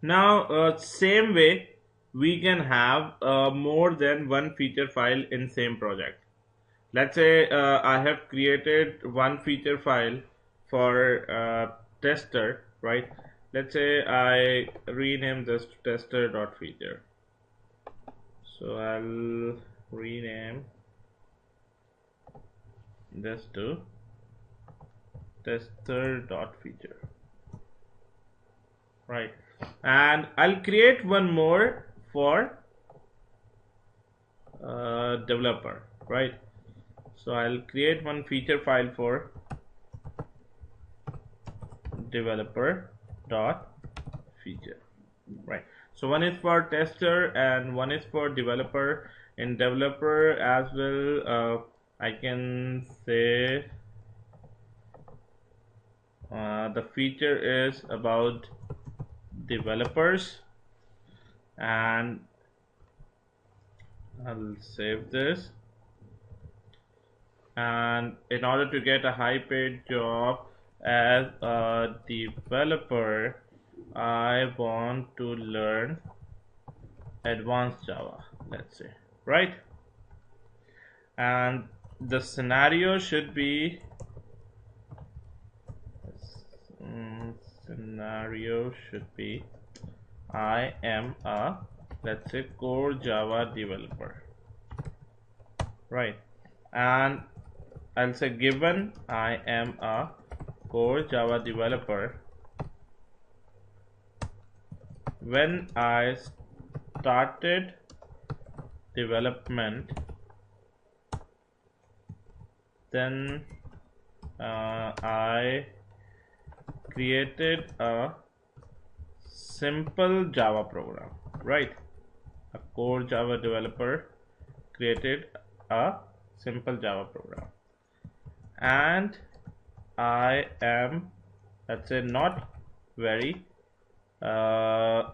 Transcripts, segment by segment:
Now same way we can have more than one feature file in same project. Let's say I have created one feature file for tester, right? Let's say I rename this to tester.feature. So I'll rename this to tester.feature, right? And I'll create one more for developer, right? So I'll create one feature file for developer dot feature, right? So one is for tester and one is for developer. In developer as well, I can say the feature is about developers, and I'll save this. And in order to get a high paid job as a developer, I want to learn advanced Java, let's say, right? And the scenario should be I am a, let's say, core Java developer, right? And I'll say given I am a core Java developer, when I started development, then I created a simple Java program, right? A core Java developer created a simple Java program, and I am, let's say, not very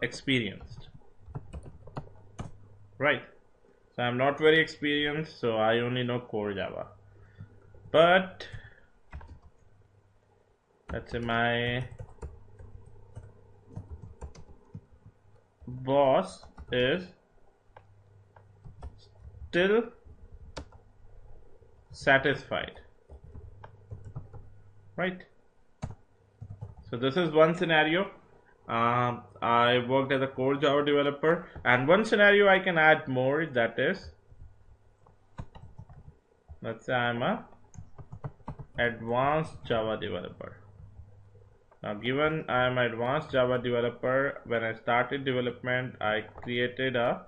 experienced, right? So I'm not very experienced, so I only know core Java. But let's say my boss is still satisfied, right? So this is one scenario. I worked as a core Java developer, and one scenario I can add more, that is, let's say I'm a advanced Java developer. Now given I am advanced Java developer, when I started development I created a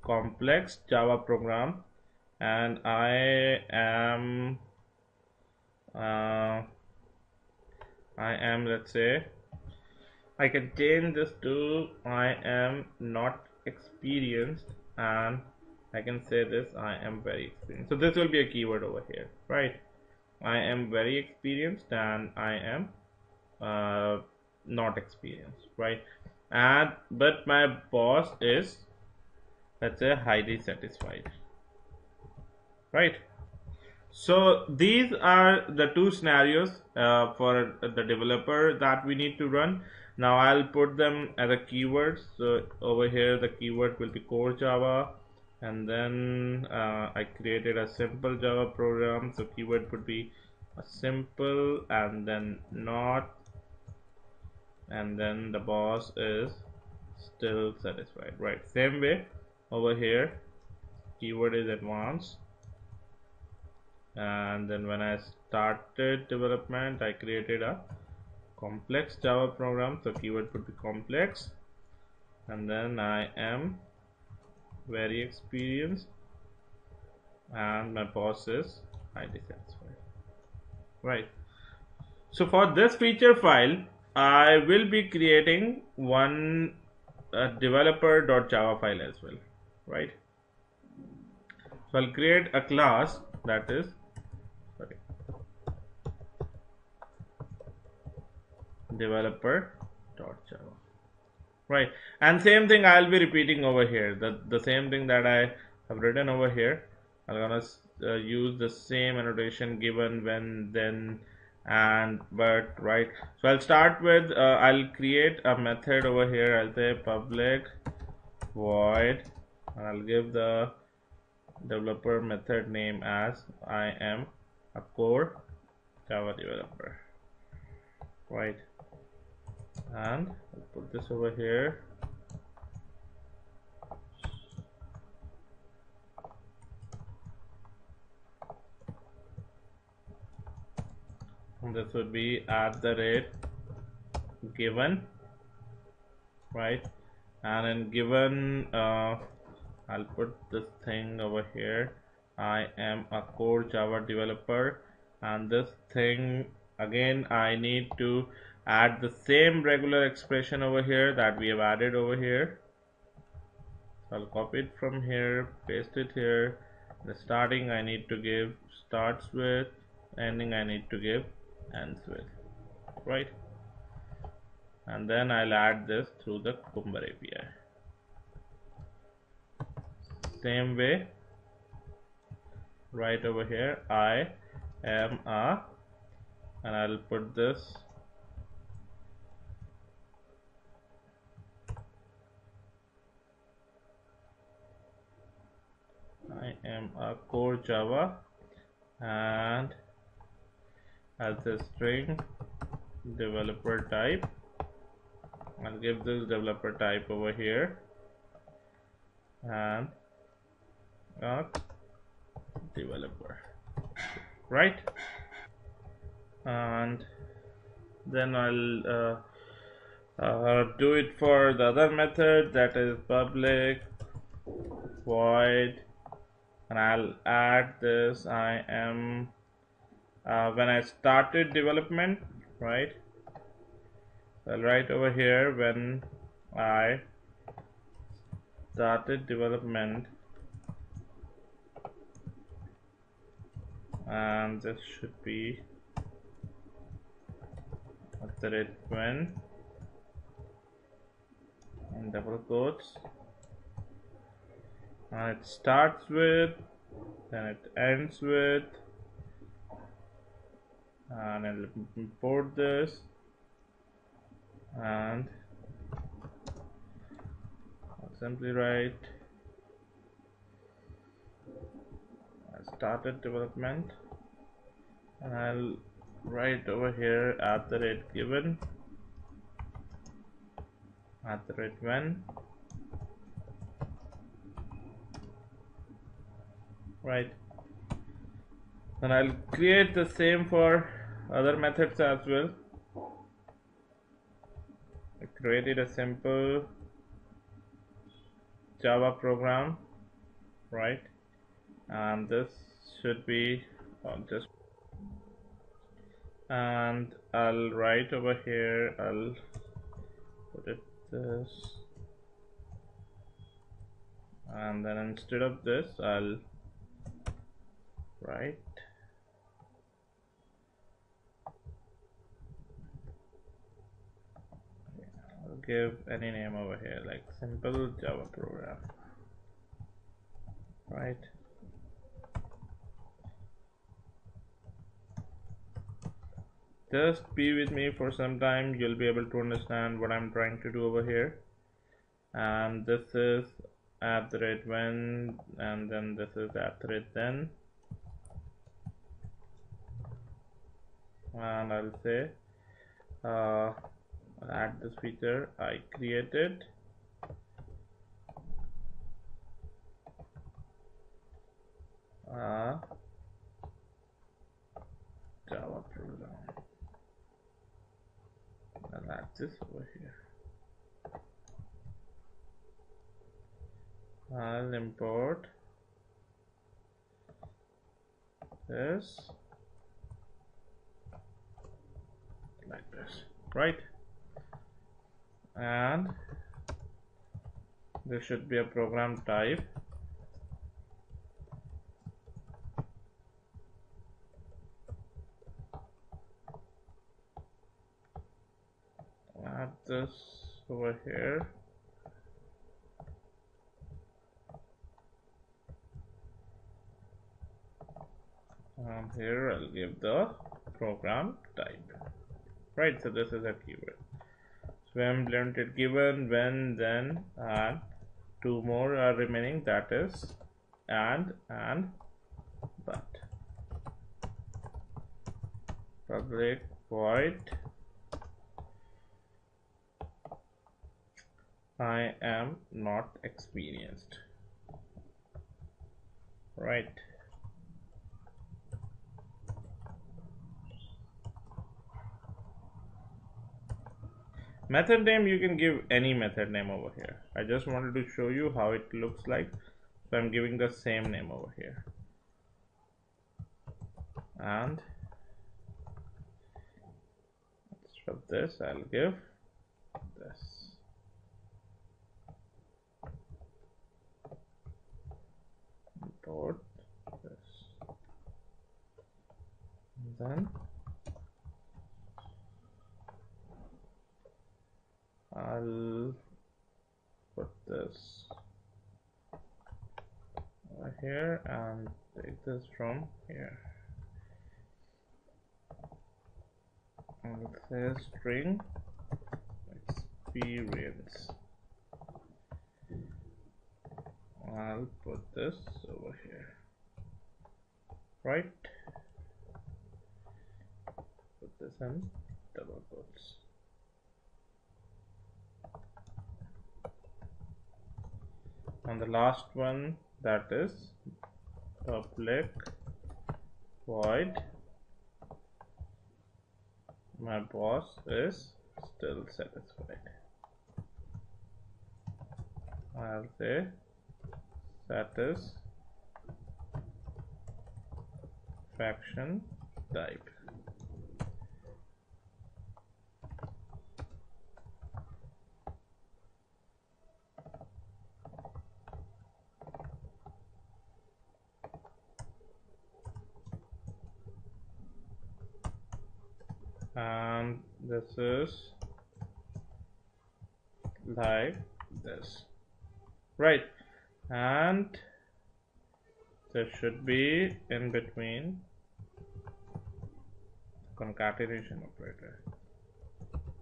complex Java program, and I am let's say, I can change this to I am not experienced, and I can say this I am very experienced. So this will be a keyword over here, right? I am very experienced and I am not experienced, right? And but my boss is, let's say, highly satisfied, right? So these are the two scenarios for the developer that we need to run. Now I'll put them as a keywords. So over here the keyword will be core Java, and then I created a simple Java program. So keyword would be a simple, and then not, and then the boss is still satisfied, right? Same way over here, keyword is advanced, and then when I started development I created a complex Java program. So keyword would be complex, and then I am very experienced, and my boss is highly satisfied, right? So for this feature file I will be creating one developer.java file as well, right? So I'll create a class that is, sorry, developer.java, right? And same thing I'll be repeating over here. The same thing that I have written over here, I'm gonna use the same annotation, given, when, then, and but right, so I'll start with I'll create a method over here. I'll say public void, and I'll give the developer method name as I am a core Java developer, right? And I'll put this over here. And this would be at the rate given, right? And in given I'll put this thing over here. I am a core Java developer, and this thing again I need to add the same regular expression over here that we have added over here. So I'll copy it from here, paste it here. The starting I need to give starts with, ending I need to give ends with, right? And then I'll add this through the Cucumber API. Same way, right over here, I am a, and I'll put this I am a core Java, and as a string developer type, I'll give this developer type over here, and a developer, right? And then I'll do it for the other method, that is public void, and I'll add this I am when I started development, right? I'll write over here when I started development, and this should be at the rate when in double quotes, and it starts with, then it ends with, and I'll import this, and I'll simply write I started development, and I'll write over here at the rate given, at the rate when, right? And I'll create the same for other methods as well. I created a simple Java program, right? And this should be just, and I'll write over here, I'll put it this, and then instead of this I'll write give any name over here like simple Java program, right? Just be with me for some time, you'll be able to understand what I'm trying to do over here. And this is at the rate when, and then this is at the rate then, and I'll say add this feature I created, Java program, and add this over here. I'll import this like this, right? And there should be a program type, add this over here, and here I'll give the program type, right? So this is a keyword. So implemented given, when, then, and two more are remaining, that is and but. Public void I am not experienced, right? Method name, you can give any method name over here. I just wanted to show you how it looks like, so I'm giving the same name over here. And instead of this, I'll give this. Import this. And then I'll put this over here and take this from here. And it says string experience. I'll put this over here, right? Put this in double quotes. And the last one, that is public void my boss is still satisfied. I'll say satisfaction type. And this is like this, right? And there should be in between concatenation operator,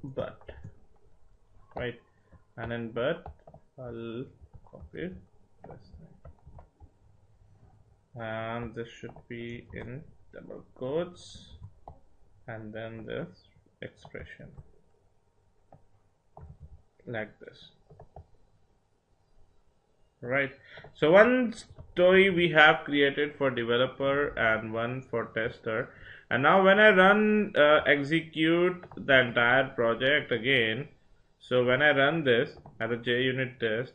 but, right? And in but I'll copy this thing, and this should be in double quotes, and then this expression like this, right? So one story we have created for developer and one for tester, and now when I run execute the entire project again, so when I run this as a JUnit test,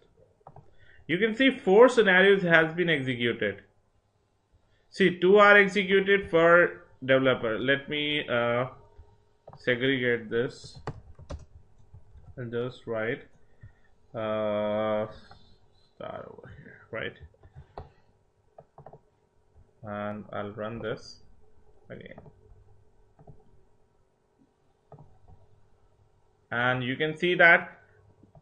you can see 4 scenarios has been executed. See, 2 are executed for developer. Let me segregate this and just write star over here, right? And I'll run this again, and you can see that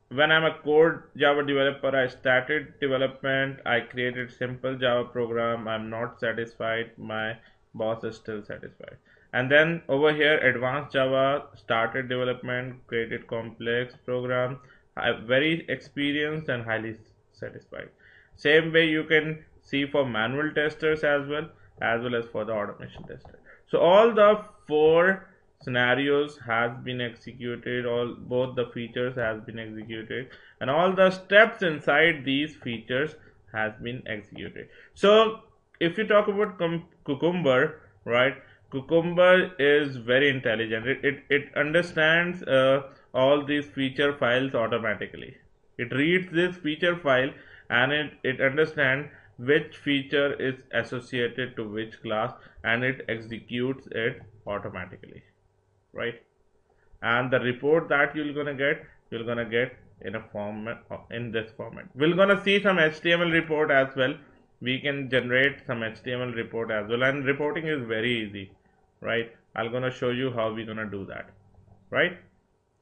when I'm a core Java developer, I started development, I created simple Java program, I'm not satisfied, my boss is still satisfied. And then over here, advanced Java, started development, created complex program, I'm very experienced and highly satisfied. Same way you can see for manual testers as well as for the automation tester. So all the 4 scenarios has been executed, both the features has been executed, and all the steps inside these features has been executed. So if you talk about Cucumber, right, Cucumber is very intelligent. It understands all these feature files automatically. It reads this feature file and it understands which feature is associated to which class, and it executes it automatically, right? And the report that you're gonna get in a format, in this format. We're gonna see some HTML report as well. We can generate some HTML report as well, and reporting is very easy, right? I'm gonna show you how we're gonna do that, right?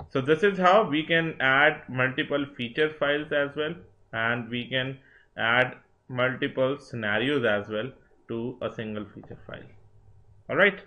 So this is how we can add multiple feature files as well, and we can add multiple scenarios as well to a single feature file. All right.